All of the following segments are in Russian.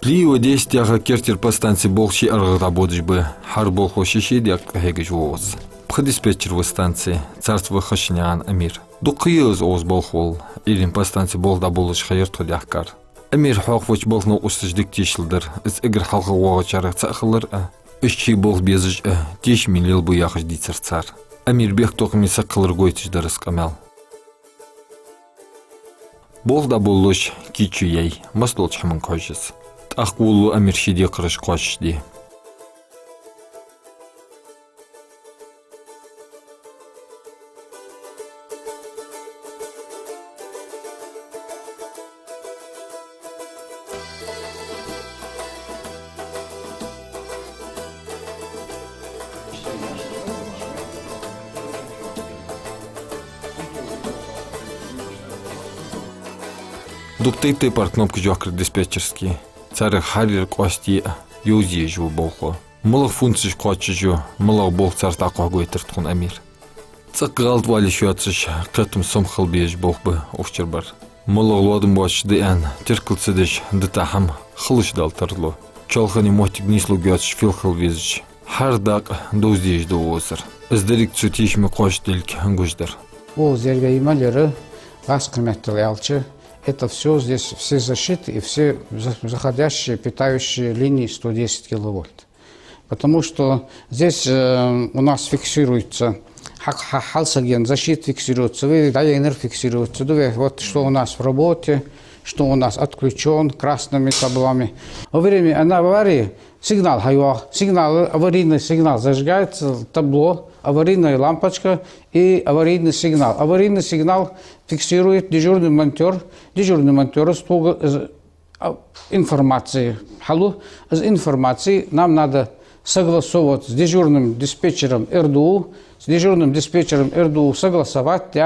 Лио действия кертер по станции Болхи работать бы. Хар Болхо шишидяк хегэж воз. Диспетчер в станции царство Хашнян Амир. Дукиоз оз Болхол. Илин по станции Болда Болыш хайр тодяхкар. Амир хохвоч Болхно устаждик тишлдер. Из игр халка вогачарах цахлар. Ищи Болх безж тиш милил бы яхаж дицер цар. Амир бех токми сакылыр гойтиш дарыс камел. Болда Болыш кичу ей. Маслоч хамын кожис. Ахкулу Амир шиди крыш кочди. Дуктейты пар кнопки жокр диспетчерский. Царь харир кости юзи жу Болхо. Мылық функций кочжу, мылық Болх царь такого гойтыртхун Амир. Цакгалд вали шуатсыш, катым сомхал беж Болх бы овчербар. Мылық лодым башды ан, теркілцедеш дытахам хылыш далтарло. Чолхани мотик нислу гётш филхал везж. Хардак доздеж до озыр. Издерик цутишми кош дельк ангуждар. Ол зерге ималері, газ кырметтілі алчы. Это все здесь, все защиты и все заходящие, питающие линии 110 киловольт. Потому что здесь у нас фиксируется халсаген, защита фиксируется, дайнер фиксируется. Вот что у нас в работе, что у нас отключен красными каблами. Во время аварии сигнал, аварийный сигнал зажигается, табло, аварийная лампочка и аварийный сигнал. Аварийный сигнал фиксирует дежурный монтер. Дежурный монтер из информации. Из информации нам надо согласовывать с дежурным диспетчером РДУ, согласовать,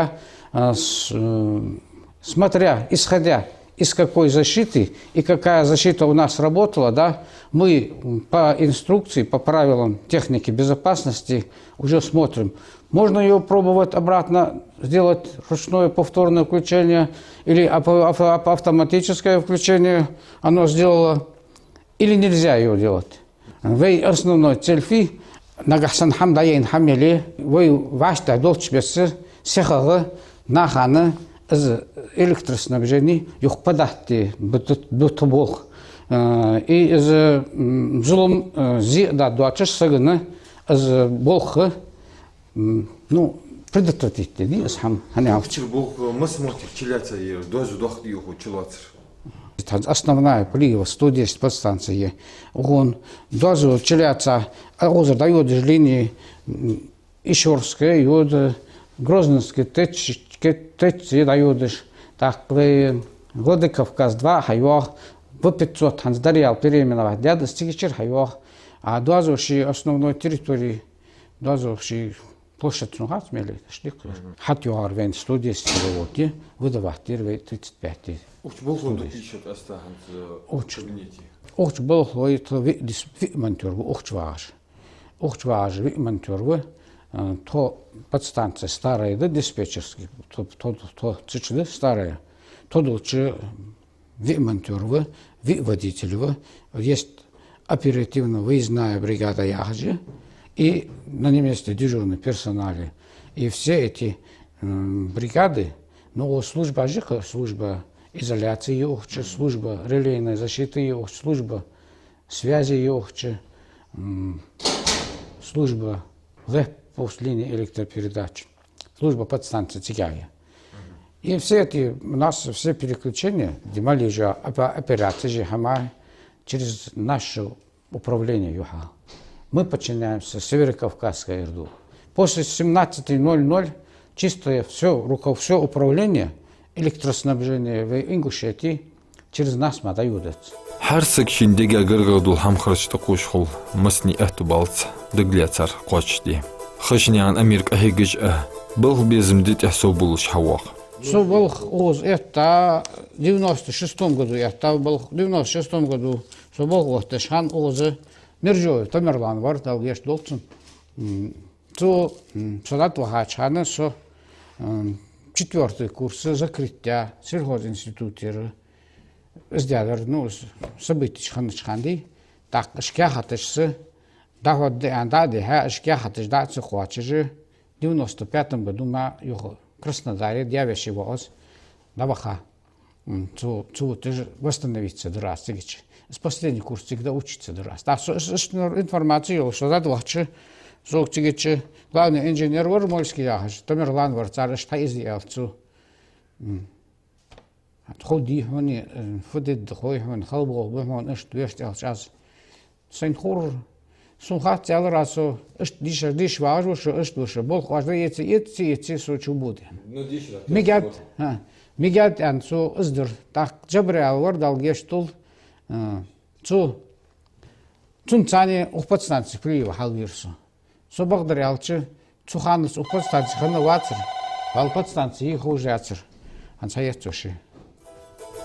исходя из какой защиты и какая защита у нас работала, да, мы по инструкции, по правилам техники безопасности уже смотрим. Можно ее пробовать обратно сделать ручное повторное включение или автоматическое включение оно сделало, или нельзя ее делать. Вы основной цель нагасан хамдаен хамели, вы вашта долчбесы сехага наханы из электроснабжения юхпадахти бутубох и из зулум зи да дуачш сагны из болха предотвратить не сам ханяучи. Болх масмотик чиляца ер дозу дохти юху чилацр. Основная плива 110 подстанции. Он дозу чиляца озер дает линии Ишорская, йод Грозненский теч дает так при годы Кавказ 2 хайвах в 500 ханздариал переименовать дяда стигичер хайвах, а дозу основной территории дозу площадь нугат смели штик. Хат юар вен 110 киловатт, выдавать 35. Уч Болхо пишет остахан в кабинете. Уч Болхо это монтер, уч ваш монтер, то подстанция старая, да диспетчерский, то цичды старая, то дольше монтер, водитель, есть оперативно выездная бригада яхджи. И на месте дежурный персонал. И все эти бригады, служба ЖИХа, служба изоляции, служба релейной защиты, служба связи, служба линии электропередач, служба подстанции Цигая. И все эти, у нас все переключения, демалижа, операции, через наше управление ЮХА. Мы подчиняемся Северокавказской РДУ. После 17:00 чистое все управление электроснабжения в Ингушетии через нас дают. Харсик шиндега гыргадул хамхарчта кушхул масни ахтубалц дыгляцар кочди. Хашнян Амирк ахигиш был безмдит ахсобулуш хавах. Все был оз это в 96 году, это был в 96 году, все был вот Ташхан озы. Миржой, Тамерлан var, da geç dolsun. То солдат Вахачана, со 4-й курс закрытия сельхозинститута, издялар, ну, событий ханычханди, так, шкяхатышсы, да вот андады, шкяхатыш хвачижи, в 95 году мы его в Краснодаре, девящий воз, даваха, ты же восстановиться до раз, с последний курс всегда учиться до раз. Так, информацию, что за двадцать, главный инженер Вармольский яхаш, Тамерлан Варцар, что изъял, ходи, они фудит дохой, он халбол, он ишь двести алчас, sein хор, сунхат целый раз, ишь диш важу, что ишь душа, бол хважда яйцы, со чубуды. Мигят, ансу издер, так джабрял вардал гештул, цунцани ухпадстанци плива халвирсу. Со благодарялчы, цуханус ухпадстанци ханавацер, халпадстанци их ужацер, ансаяцуши.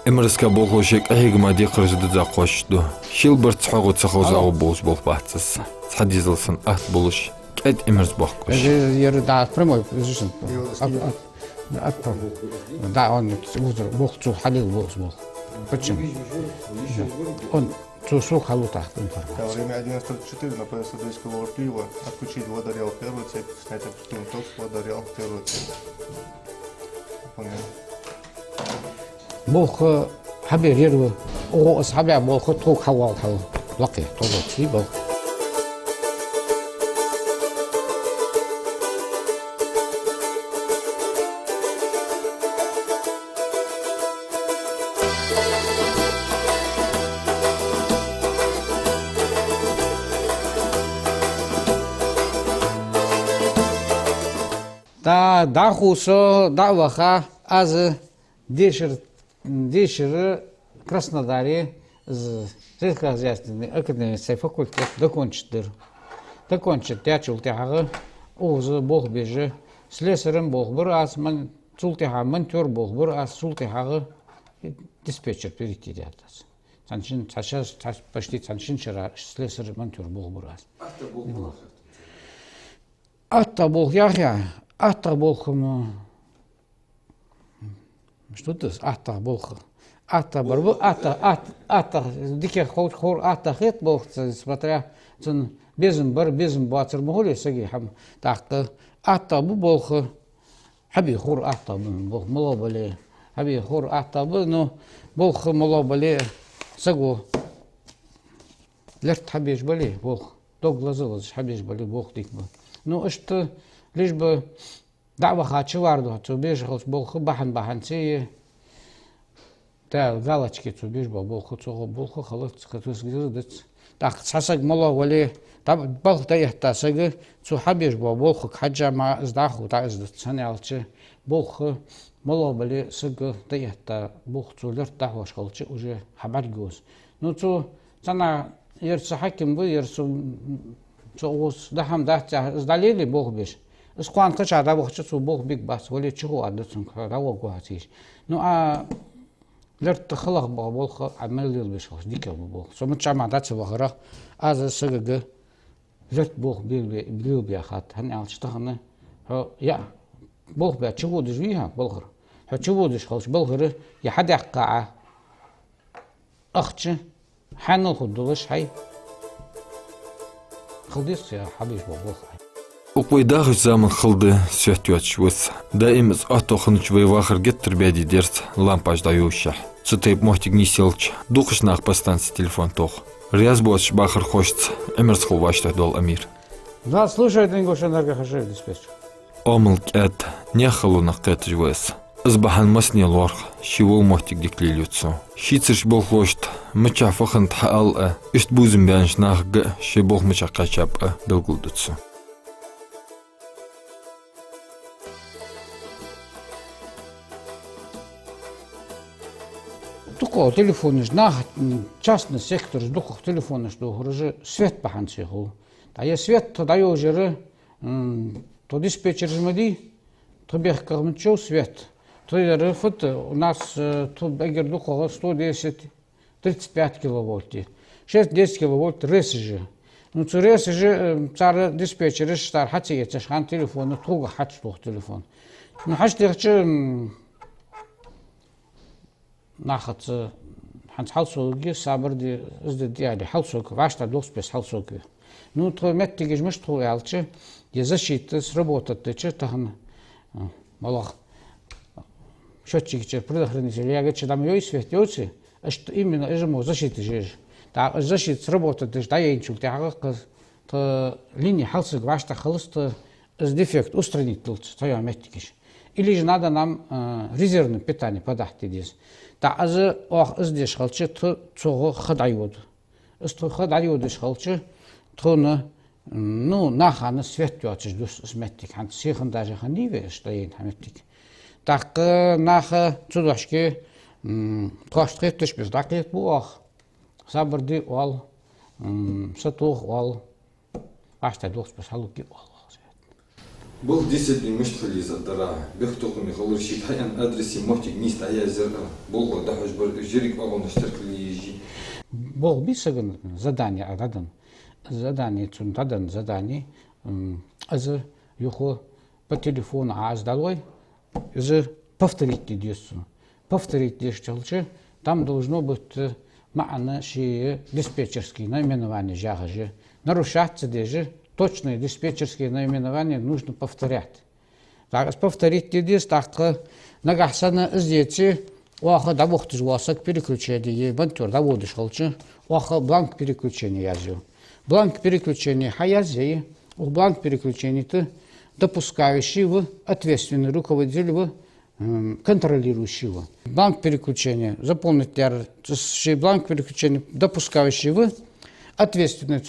Эмэрска болхошек ахигма декржды за қошду. Шилберт цхагут цахозау болш болбатсыз. Цхадизылсын ат болуш. Кэт эмэрс бохкош. Ер да прямой, да, он бог цу халил бог. Почему? Он цусу халута информацию. Во время 11.4 на ПС Адыгейского пива отключить водорел первую цепь, снять опустимый ток с водорел вторую цепь. Выполняем. بوخ حبي يروي أو أصحابي بوخ توك حوال حو لقي طلعت في بوخ دا خوصو دا وخا از Дешеры Краснодаре сельскохозяйственный академический факультет докончит. Докончит, я чул тяга, озы бог бежи, слесарем бог бір аз, чул тяга, монтер бог бір аз, чул тяга диспетчер перейти дятас. Саншин, почти саншин шара, слесар монтер бог бір аз. Атта бог яхя, атта бог что это? Ата бог, ата барбу, ата, диких хор, ата хет бог, смотря, цен безым бар, безым бацер могли саги хам, так, ата бу бог, хаби хор ата бог, малобали, хаби хор ата бу, но бог малобали, сагу, лерт хабиш бали, бог, дог глазылыз, хабиш бали, бог дикба. Ну, что лишь бы دعوة خاتشي واردو تو بيش خلص بولخ بحن سي تا غالاتشكي تو بيش بولخ تو بولخ خلص خطوس جدت تا ساسق ملا ولي تا بولخ تا يحتاسق تو حبيش بولخ حاجة ما ازداخو تا ازدت سنالتشي بولخ ملا ولي سق تا يحتا بولخ تو لرتا هوش خلص уже حبر جوز نو تو تنا يرس حكم بو يرسو تو اوس دهم ده ازداليلي بولخ بيش اسقوان قشع دا وخش سو بوخ بيك باس ولي تشو عدتن كرا وقواتيش نو لرت خلق بوخ عمل لي بشوش ديك بوخ سو متشمع دات وغرا از سغغ لرت بوخ بيل بي خات هن الشتخنه هو يا بوخ با تشو دجويها بلغر هو تشو دج خلص بلغر يا حد يقع اختش حنو خدوش هاي خلديس يا حبيش بوخ Уквайдах заман хылды сөттюач выс. Даимыз атохыныч вайвахыр геттер бәди дерс лампаж даюша. Сытайп мохтик не селч. Духышнах постанцы телефон тох. Ряз бош бахыр хочется. Эмерс хулвашта дол амир. Да, слушай, Ингуш энергохажив диспетчер. Омыл кэт нехалу на кэт выс. Избахан масни лорх. Шивол мохтик деклилюцу. Шицерш бол хошт. Мыча фахын тхаал. Ишт бузым бянш нах г. Шибол мыча качап белгулдуцу. Туко телефоны жнах частный сектор ждухов телефоны что грыжи свет паханцы ху. Да я свет то даю жиры то диспетчер жмади то бег кормчу свет. То я рефот у нас то бегер духова 110 35 киловольт. 6-10 киловольт ресжи. Ну то ресжи цар диспетчер штар хати ятшхан телефоны туга хач тух телефон. Ну хаш дерче нахат Ханс халсоги сабырды издedi халсог вашта доспес халсоги. Ну то меттигеш мыш то ялчы защита сработать че тахан малах счетчик предохранитель я говорю там ёй свет ёйцы что именно ему защита же та защита сработать да я инчук то линия халсог вашта халста дефект устранить лучше то я меттигеш. Или же надо нам резервное питание подать здесь. Та азы ох издеш халчы то цого хадайод. Исто хадайод халчы то ну наханы свет ёчыш дус сметтик хан сихан даже ханиве стоит хаметтик. Так наха чудашки тоштыш без дакет бу ох сабырды ол сатух ол ашта дос пасалуки ол. Был действительно мечтали задара. Бехтоками халурши таян адреси мохтик нист аязер. Был дахаш бар жирик агон штаркли ежи. Был бисаган задание агадан. Задание цунтадан задание. Аз юхо по телефону аздалой. Аз повторить идётся. Повторить дешчалче. Там должно быть маана ши диспетчерские наименования жагажи. Нарушаться даже. Точные диспетчерские наименования нужно повторять. Так, повторить здесь так, нагасана здесь, уаха давохтыш васак переключение, бантур даводыш холче, уаха бланк переключения язю. Бланк переключения хаязей, у бланк переключения ты допускающего, ответственный руководитель в контролирующего. Бланк переключения, запомнить бланк переключения допускающего, ответственный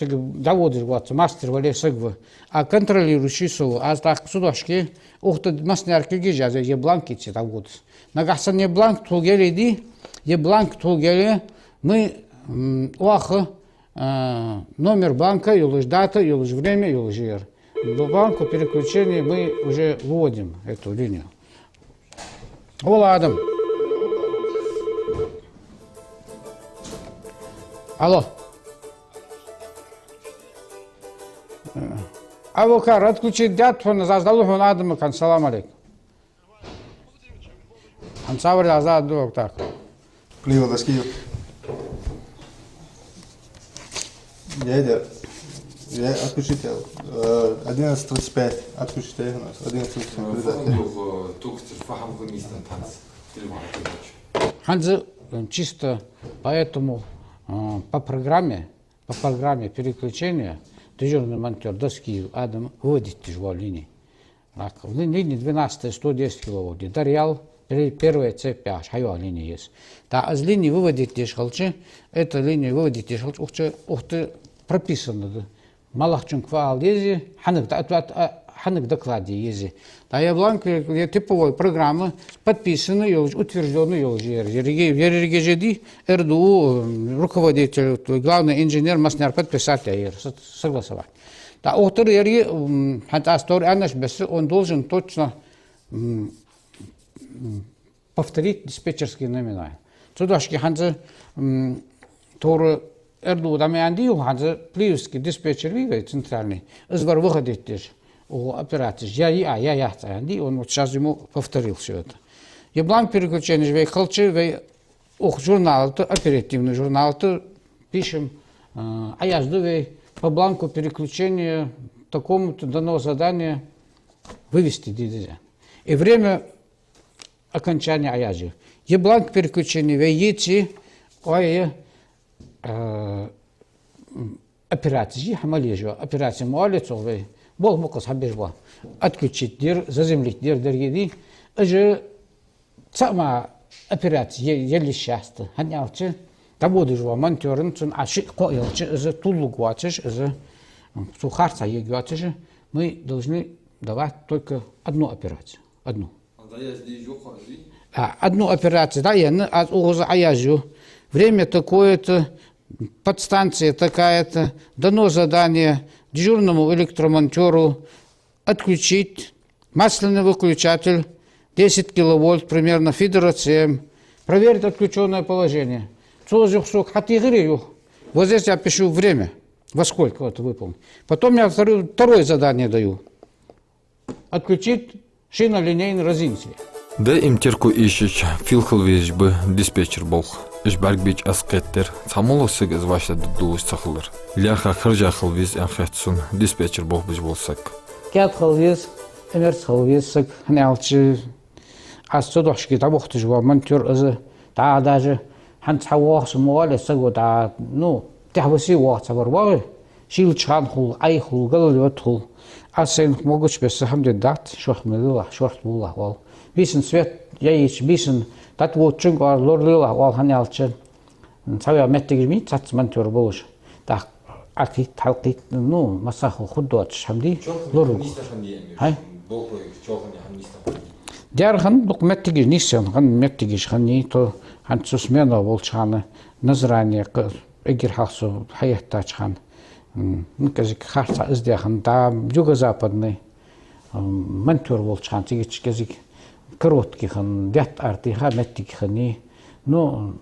заводы вот мастер вале сагва а контролирующий со а так судашки ухта маснярки гижазе е бланки те завод нагасан не бланк тугеледи е бланк тугеле мы уаха номер банка юлыш дата юлыш время юлыш жер до банка переключения мы уже вводим эту линию. Оладом. Алло. Авокар отключить дятфон заздалу хонадым кан салам алейкум. Ансавр азад дук так. Плива доски. Дядя, я отключите 11:35. Отключите у нас 11:35. Только фахам вместен танц. Ханзы чисто поэтому по программе переключения дежурный монтер доски Адам выводит тяжелую линию. В линии 12 110 киловольт. Дарьял первая цепь аж хайва линия есть. Да, из линии выводит тяжелче, эта линия выводит тяжелче, ухты прописано. Малахчун квал ези, ханек докладе ези. Да, я бланк типовой программы подписаны, утвержденный Ерегежеди, РДУ, руководитель, главный инженер Масняр подписать, согласовать. Да, автор он должен точно повторить диспетчерские номера. Судашки ханзы торы РДУ дамяндию ханзы плиевский диспетчер вивей центральный, извар выходит здесь. У операции я он вот сейчас ему повторил все это. И бланк переключения вей халчи журнал, оперативный журнал, пишем, а я жду по бланку переключения такому-то дано задание вывести ДДЗ. И время окончания аяжи. И бланк переключения вейти операции, хамалежу, операции молится, Бол мукас хабежба отключить дир, заземлить дир дергеди, же сама операция еле счастье. Ханялче, табуды жва монтерн, цун ашик коилче, же тулугуачеш, же сухарца егуачеш, мы должны давать только одну операцию, одну. Одну операцию, да, я от угроза аяжу. Время такое-то, подстанция такая-то, дано задание дежурному электромонтеру отключить масляный выключатель 10 киловольт, примерно фидерация, проверить отключенное положение. Вот здесь я пишу время, во сколько это выполнить. Потом я второе задание даю. Отключить шинолинейный разинцы. Да им терку ищешь, филхал весь бы диспетчер был. Иш баргбич аскеттер. Самолосыг изваштады дуус цахылыр. Ляха хыржахыл виз анхетсун диспетчер бохбуж болсак. Кят халвиз, эмерс халвизсак, ханиалчы, асцодошки табухты жуа монтер азы, та даже хан цавох смуале сагу та, ну, тяхваси вах цавар вагы, шил чхан хул, ай хул, галалет хул. Асен могуч бес хамде дат, шохмедыла, шорт була вал. Бисен свет, яич, бисен, тат вот чунгар лорлыла вал ханиалчы. Цавя меттегирми, цац монтер болуш. Так, акит, талкит, ну, масаху худдуат шамди, лору. Хай? Дяр хан бук меттегир нисен, хан меттегиш хани, то хан сусмена волчхана, назрание, эгир хасу, хаятач хан. Ну, казик харца издяхан, да, юго-западный монтер волчхан, тигич казик короткий хан, дят арти хан, меттеги хани, ну,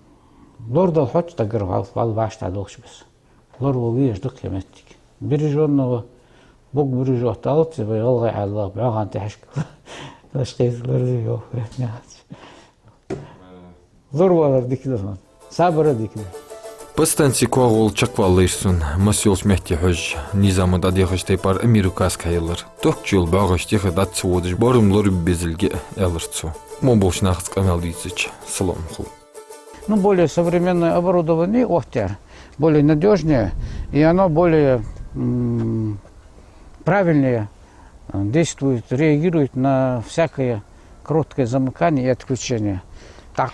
лордал хоч тагыр вал вашта долшбес. Лор вовиеш дық еметтік. Береженного Бог бережет, а вот тебе алгай Аллах, баған тәшкі. Ташқейсілерді жоқ. Лор валар дикдер, сабыры дикдер. Пастанци коғол чакваллайшсын, масиолч мехти хож, низамы дадиғыш тайпар Америкас кайылыр. Тоқ жыл бағыш тегі датсы одыш, барым лоры безілге әліртсу. Мон болш нақыз камал дейсіч, салам хул. Ну, более современное оборудование, охтяр, более надежнее, и оно более правильнее действует, реагирует на всякое короткое замыкание и отключение. Так,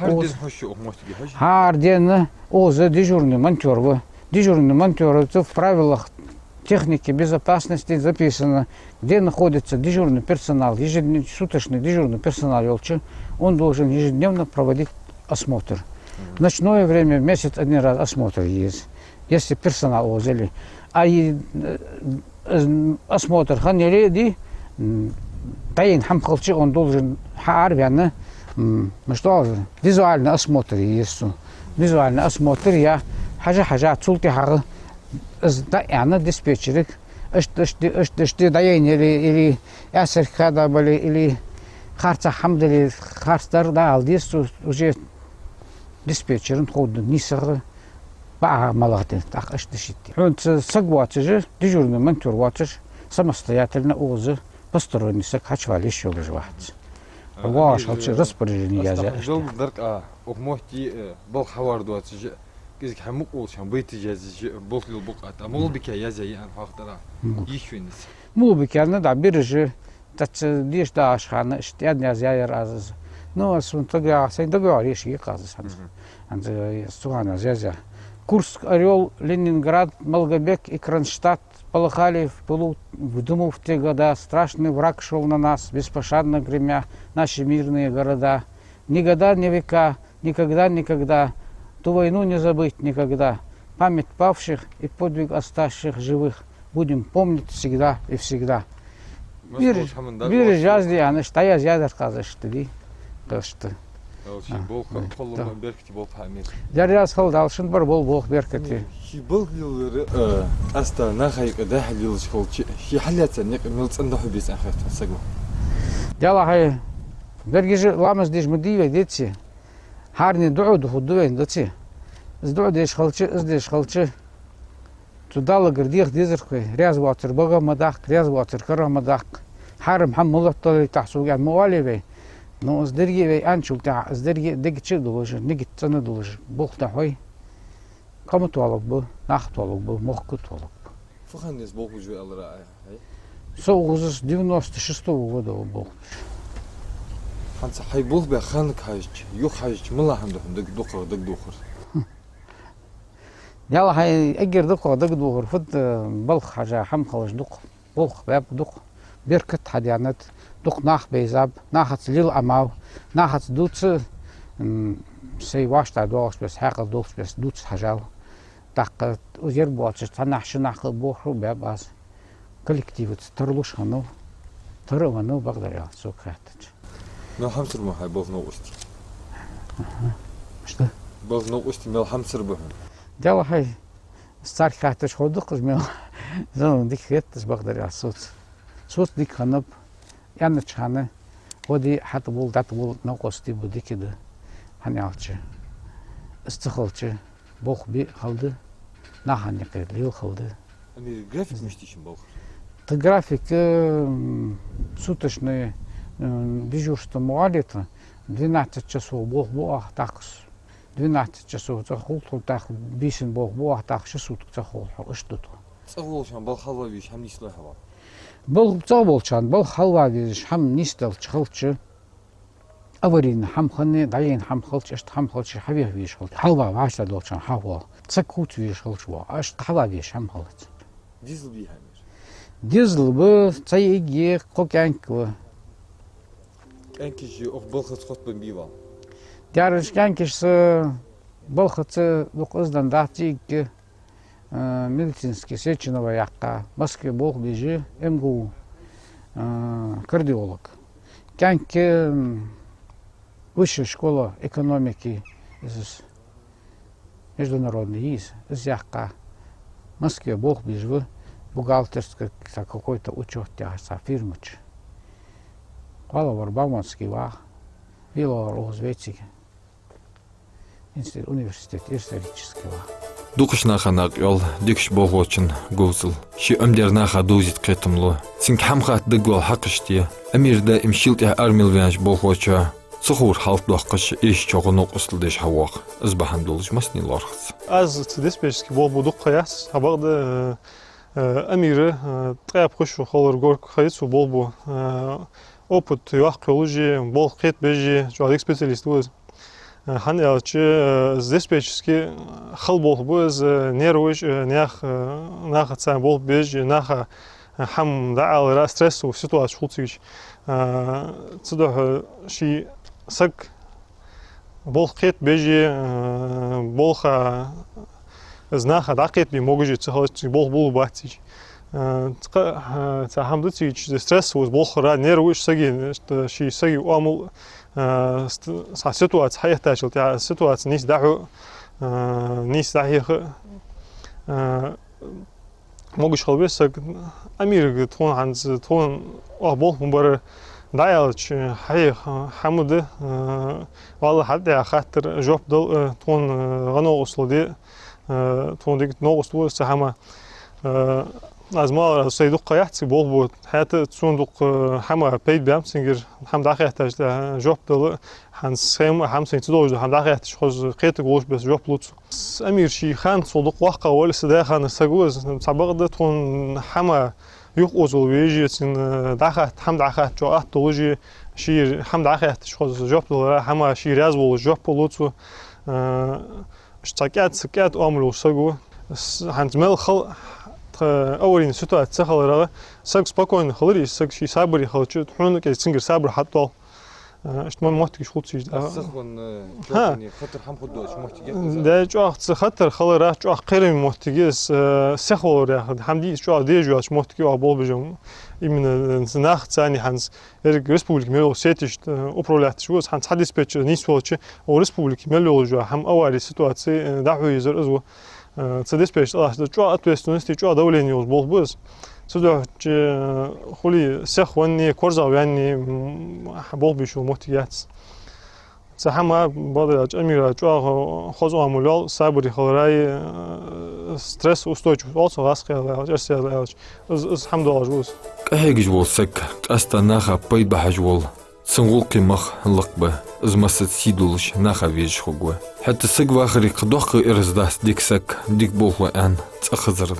Харден, ОЗ, дежурный монтер. Дежурный монтер, это в правилах техники безопасности записано, где находится дежурный персонал, ежесуточный дежурный персонал, он должен ежедневно проводить осмотр. В ночное время в месяц один раз осмотр есть, если персонал возили. А осмотр ханеледи, тайн хамкалчи, он должен харвяна, что визуальный осмотр есть. Визуальный осмотр я хажа цулти хага, да диспетчерик, что даен или ясер хада были или харца хамдали харстар да алдис уже диспетчерин ходы нисығы баға малады, так ашты шитти. Он саг ватыжы, дежурный монтер ватыж, самостоятельно озы, посторонний саг хачвали еще выживать. Ваш халчы распоряжение язя. Жол дарк оқмохти бол хаварду атыжы, кезик хамук олшан бейті жазыжы, бол хил бол ата. Мол бике язя ян фақтара ешвеніз. Мол бикені да біріжі, тәтсі деш да ашқаны, іштен язя разыз. Ну, тогда договоришь, и казус. Сугана зязя. Курск, Орел, Ленинград, Малгобек и Кронштадт полыхали в дыму в те года. Страшный враг шел на нас, беспощадно гремя наши мирные города. Ни года, ни века, никогда, ту войну не забыть никогда. Память павших и подвиг оставших живых будем помнить всегда и всегда. Bir yazdı yani, işte yazdı kazıştı. Кашты. Жаряс хал далшын бар бол беркети. Был гилер аста нахайка да халилш холчи. Хи халятса нек милцанда хубис ахат сагу. Дяла хай бергеж ламас диш мдиве детси. Харни дууд худуен дати. Сдуудеш халчи, издеш халчи. Тудала гардих дизерхой, ряз ватер бага мадах, ряз ватер кара мадах. Харам хаммулат тали тахсуган муалеве. Но сдерги анчул та сдерги дегчи должен, нигитцаны должен. Бог нахой. Кому туалок был, нах туалок был, мохку туалок был. Фаханес Бог уже алра. Соугуз 96-го года был. Ханса хай бол бе ханк хайч, юк хайч, мыла хамда даг духар. Яла хай эгер духар даг духар, фуд бал хажа хам халаш дух. Бог баб дух. Беркет хадянат. Дух нах бейзаб, нахац лил амау, нахац дуцы, сей вашта доғыспес, хақыл доғыспес, дуц хажал. Так узер буатшыш, танахшы нақыл бохру бәб аз. Коллективы тұрлыш хану, тұрывану бағдарял, соқ хаттыч. Но хамсыр ма хай бол новости. Что? Бол новости мел хамсыр бы. Дяла хай стар хаттыч ходық қызмел, зон дик хеттіш бағдарял, соқ. Соқ дик ханып, яны чханы, оди хаты бол, даты бол, науқости буди кеді, хани алчы. استخلتي بوخ بي خلده نحن ليو خلده أمير график مشتيشن بوخ график суточный дежурство муалита 12 часов бог бог такс 12 часов захул так бисен бог бог так 6 суток захул что то صغولشان بالخلوة بيش هم نيسلو هوا был цаволчан был халва виж хам нистел чхалчы аварин хам ханне дайен хам халч эст хам халч хаве виж хал халва вашла долчан хава цакут виж халчва аш хава виж хам халч ديزل بيها أمير дизел бы цайги кокянква أنكش أخ بالخص خط بنبيوا Дярыш кянкиш болхацы дукыздан датик медицинский сеченова якка Москве бог бежи МГУ кардиолог. Кянки высшая школа экономики из международный из якка Москве бог бежи бухгалтерский какой-то учет тяса фирмыч. Валавар Бауманский вах Виловар Узветик. Университет исторического. Дукшнаханак йол дикш богочин гузл. Ши амдернаха дузит кетмло. Синг хамхат дэгвал хакшти. Амирда имшилт я армил вянш богоча. Сухур халт блохкаш иш чогонок услдеш хавах. Избахан дулж масни лорхс. از диспетчерский бол буду қаяс абағда амиры трэп хошу холор горк хайсу бол бу опыт юах кылыжи бол кет бежи жолик специалист өз хан ялчы диспетчерский хыл бол бу өз нервыш нях нахатсан бол бежи наха хам даал стрессу ситуация хулцыгыч цудо ши сак бол кет бежи болха знаха дакет би могуж цохоч бол батич ца хамдыч стресс уз болхра нервыш саги ши саги амул са ситуация хаяташыл та ситуация нис даху нис дахих могуш халбес амир тон ханз тон бол мбар دايلش حي حمود والله حتى خاطر جوب دل تون غنو وصلدي تون ديك نو وصلوا سهما لازم سيدو قيحت بول بو حتى تصندوق حما بيت بام سينجر حم داخل يحتاج جوب دل حن سيم حم سين تدوج حم داخل يحتاج خوز قيت قوش بس جوب لوت امير شي خان صندوق واقع ولا سدا خان سغوز سبق تون حما يوق أوزول ويجيتين داخل حم داخل جوات دولجي شير حم داخل تشخص جوب دولا حما شير راز بول جوب بولوتو اشتكات سكات أمر وسجو هنتمل خل أولين سитуация خلرا سك спокойно خلري سك شي صبري خلچ حون كي سنجر صبر حتى اشتما موتك شخوتي سخون جواني خطر حم خدوش محتاج ده جوخت خطر خلرا جوخ قرم محتاجس سخور ياخد حمدي جوخ دي جوخ محتاج ابول بجم именно nach цани ханс эрг республик мело сетиш управлять шуус ханс диспетчер нис волчи о республик мело жо хам авари ситуации даху изер азу ц диспетчер ах жо ответственности жо давление уз бол буз сюда хули сехвани корзавяни бол бишу мотивац سحما بعض الأميرة جوا خذوا عملوا صبري خلراي ستريس وستوج also غاسق أرسل الحمد لله جوز كهيج جوال سك أستناخا بيد بحجوال سنقول قمخ لقبة إزمست سيدولش ناخا فيج خجوة حتى سك واخري قدوق إرزداس ديك سك ديك بوخ وأن تأخذرل